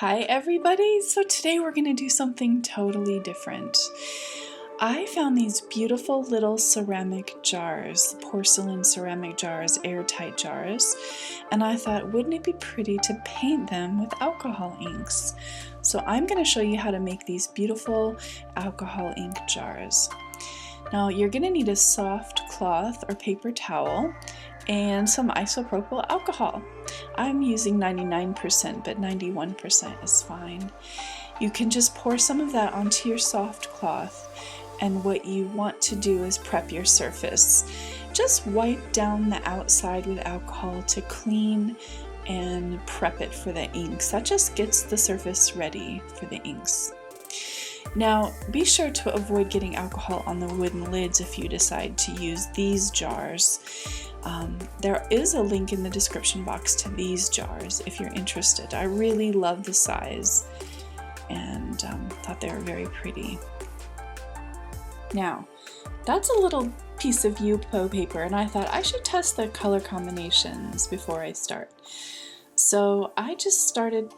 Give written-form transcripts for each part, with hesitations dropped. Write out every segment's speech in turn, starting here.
Hi everybody! So today we're going to do something totally different. I found these beautiful little ceramic jars, porcelain ceramic jars, airtight jars, and I thought, wouldn't it be pretty to paint them with alcohol inks? So I'm going to show you how to make these beautiful alcohol ink jars. Now you're going to need a soft cloth or paper towel and some isopropyl alcohol. I'm using 99%, but 91% is fine. You can just pour some of that onto your soft cloth, and what you want to do is prep your surface. Just wipe down the outside with alcohol to clean and prep it for the inks. That just gets the surface ready for the inks. Now, be sure to avoid getting alcohol on the wooden lids if you decide to use these jars. There is a link in the description box to these jars if you're interested. I really love the size and thought they were very pretty. Now, that's a little piece of Yupo paper, and I thought I should test the color combinations before I start. So I just started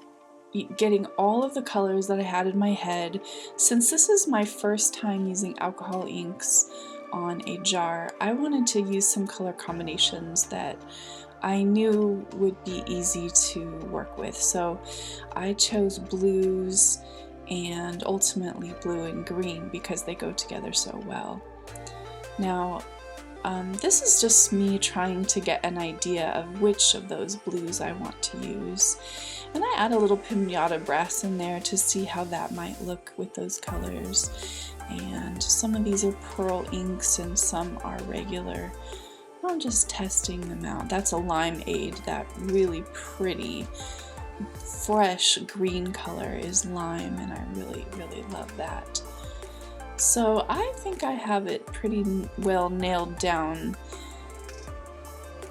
getting all of the colors that I had in my head. Since this is my first time using alcohol inks on a jar, I wanted to use some color combinations that I knew would be easy to work with. So I chose blues and ultimately blue and green because they go together so well. Now, this is just me trying to get an idea of which of those blues I want to use. And I add a little pinata brass in there to see how that might look with those colors. And some of these are pearl inks and some are regular. I'm just testing them out. That's a limeade. That really pretty fresh green color is lime, and I really love that. So I think I have it pretty well nailed down,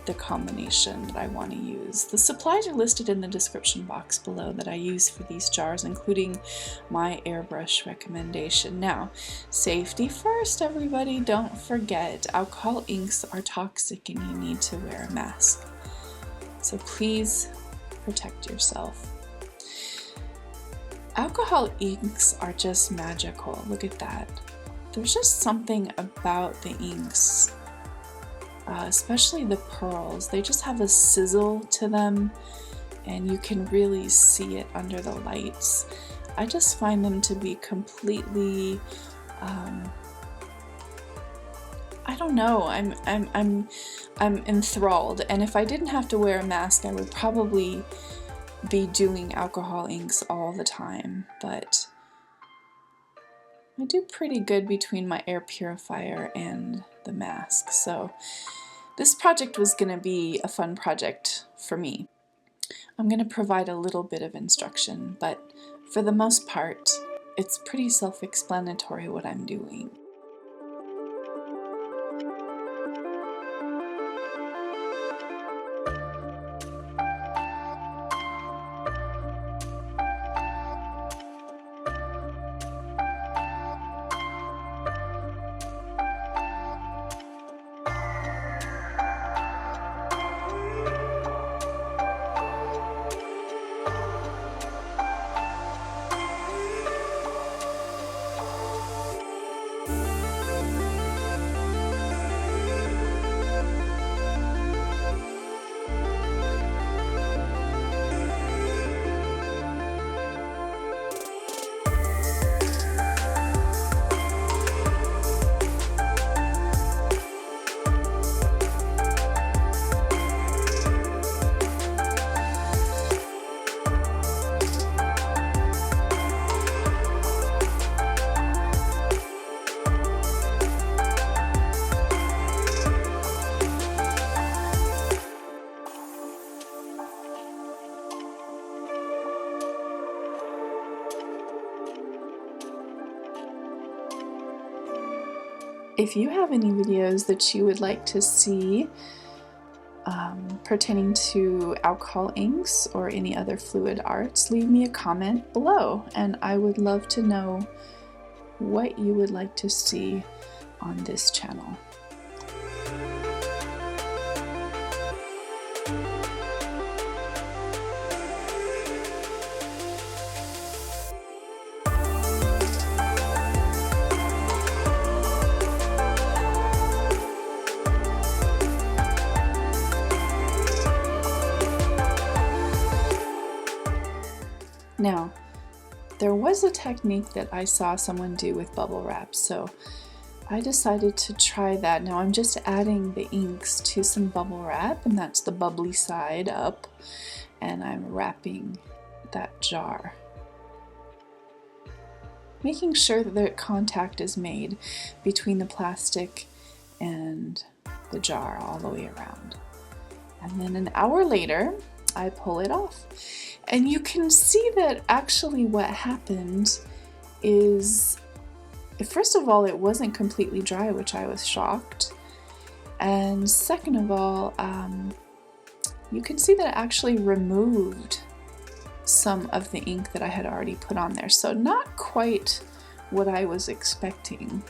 the combination that I want to use. The supplies are listed in the description box below that I use for these jars, including my airbrush recommendation. Now, safety first, everybody. Don't forget, alcohol inks are toxic and you need to wear a mask. So please protect yourself. Alcohol inks are just magical. Look at that. There's just something about the inks, especially the pearls. They just have a sizzle to them and you can really see it under the lights. I just find them to be completely, I don't know, I'm enthralled, and if I didn't have to wear a mask I would probably be doing alcohol inks all the time, but I do pretty good between my air purifier and the mask. So this project was going to be a fun project for me. I'm going to provide a little bit of instruction, but for the most part, it's pretty self-explanatory what I'm doing. If you have any videos that you would like to see pertaining to alcohol inks or any other fluid arts, leave me a comment below and I would love to know what you would like to see on this channel. Now, there was a technique that I saw someone do with bubble wrap, so I decided to try that. Now I'm just adding the inks to some bubble wrap, and that's the bubbly side up, and I'm wrapping that jar, making sure that the contact is made between the plastic and the jar all the way around. And then an hour later, I pull it off. And you can see that actually what happened is, first of all, it wasn't completely dry, which I was shocked. And second of all, you can see that it actually removed some of the ink that I had already put on there. So not quite what I was expecting.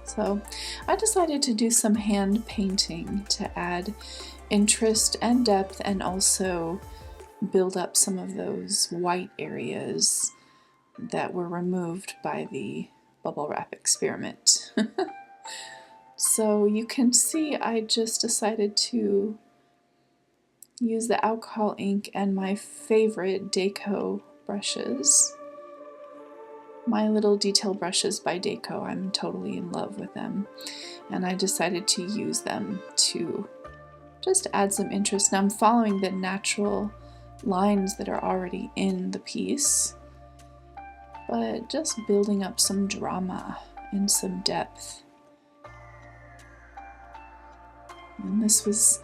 So I decided to do some hand painting to add interest and depth, and also build up some of those white areas that were removed by the bubble wrap experiment. So you can see I just decided to use the alcohol ink and my favorite Deco brushes. My little detail brushes by Deco, I'm totally in love with them. And I decided to use them to just add some interest. Now I'm following the natural lines that are already in the piece, but just building up some drama and some depth. And this was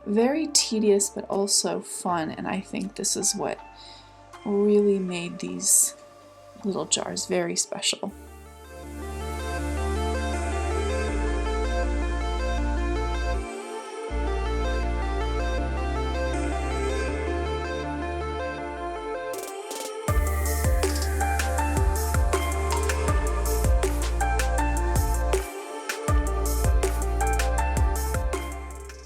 very tedious but also fun, and I think this is what really made these little jars very special.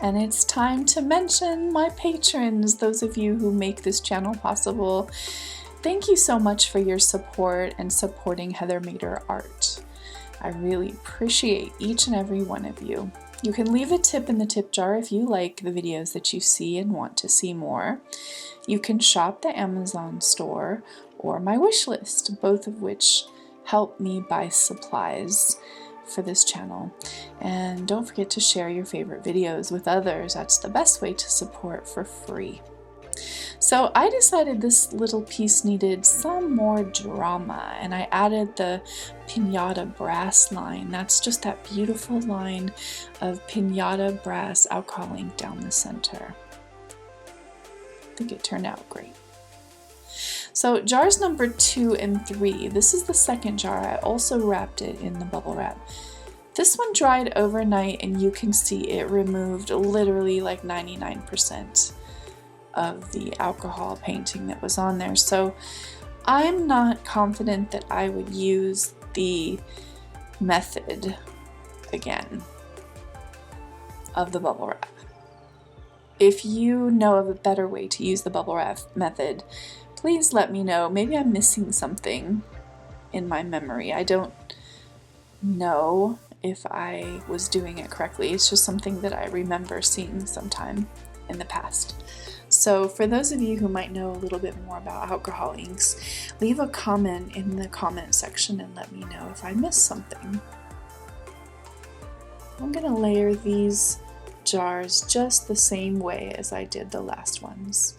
And it's time to mention my patrons, those of you who make this channel possible. Thank you so much for your support and supporting Heather Mader Art. I really appreciate each and every one of you. You can leave a tip in the tip jar if you like the videos that you see and want to see more. You can shop the Amazon store or my Wishlist, both of which help me buy supplies for this channel. And don't forget to share your favorite videos with others. That's the best way to support for free. So I decided this little piece needed some more drama, and I added the pinata brass line. That's just that beautiful line of pinata brass alcohol ink down the center. I think it turned out great. So jars number 2 and 3, this is the second jar. I also wrapped it in the bubble wrap. This one dried overnight, and you can see it removed literally like 99% of the alcohol painting that was on there. So I'm not confident that I would use the method again of the bubble wrap. If you know of a better way to use the bubble wrap method, please let me know. Maybe I'm missing something in my memory. I don't know if I was doing it correctly. It's just something that I remember seeing sometime in the past. So for those of you who might know a little bit more about alcohol inks, leave a comment in the comment section and let me know if I missed something. I'm gonna layer these jars just the same way as I did the last ones.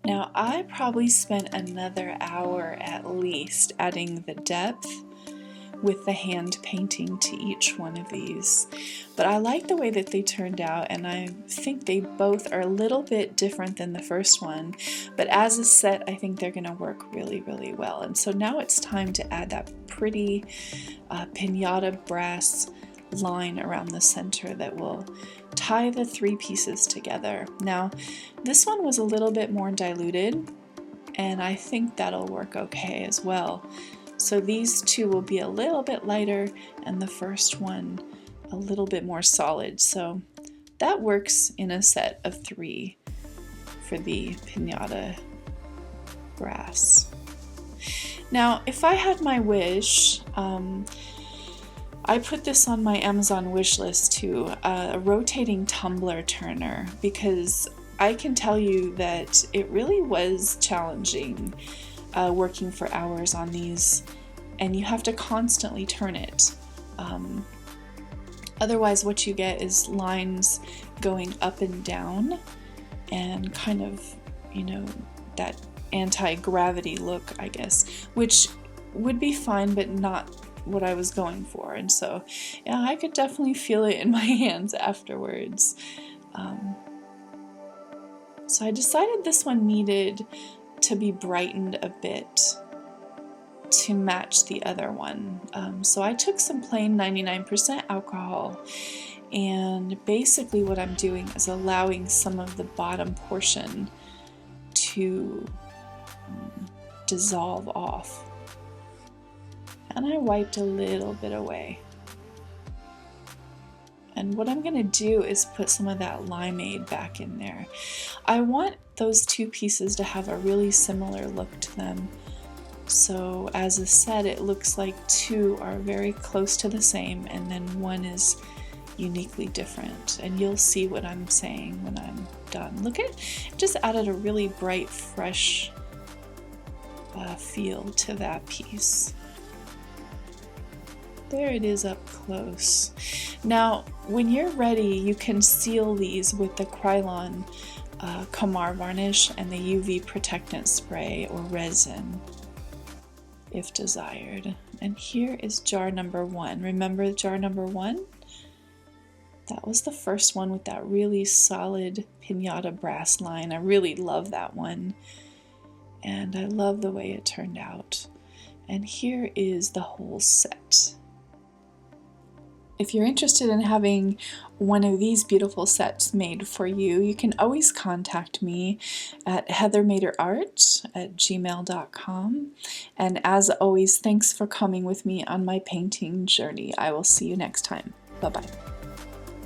Now I probably spent another hour at least adding the depth with the hand painting to each one of these. But I like the way that they turned out, and I think they both are a little bit different than the first one, but as a set I think they're going to work really, really well. And so now it's time to add that pretty piñata brass line around the center that will tie the three pieces together. Now this one was a little bit more diluted, and I think that'll work okay as well. So these two will be a little bit lighter and the first one a little bit more solid. So that works in a set of 3 for the piñata brass. Now if I had my wish, I put this on my Amazon wish list too, a rotating tumbler turner, because I can tell you that it really was challenging working for hours on these, and you have to constantly turn it. Otherwise what you get is lines going up and down and kind of, you know, that anti-gravity look, I guess, which would be fine but not what I was going for. And so yeah, I could definitely feel it in my hands afterwards. So I decided this one needed to be brightened a bit to match the other one. So I took some plain 99% alcohol, and basically what I'm doing is allowing some of the bottom portion to dissolve off. And I wiped a little bit away. And what I'm going to do is put some of that limeade back in there. I want those two pieces to have a really similar look to them. So as a set, it looks like 2 are very close to the same and then 1 is uniquely different. And you'll see what I'm saying when I'm done. Look at it, just added a really bright, fresh feel to that piece. There it is up close. Now, when you're ready, you can seal these with the Krylon Kamar varnish and the UV protectant spray or resin, if desired. And here is jar number 1. Remember jar number 1? That was the first one with that really solid piñata brass line. I really love that one. And I love the way it turned out. And here is the whole set. If you're interested in having one of these beautiful sets made for you, you can always contact me at heathermaderart@gmail.com. And as always, thanks for coming with me on my painting journey. I will see you next time. Bye-bye.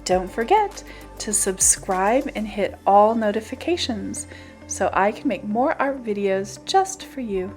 Don't forget to subscribe and hit all notifications so I can make more art videos just for you.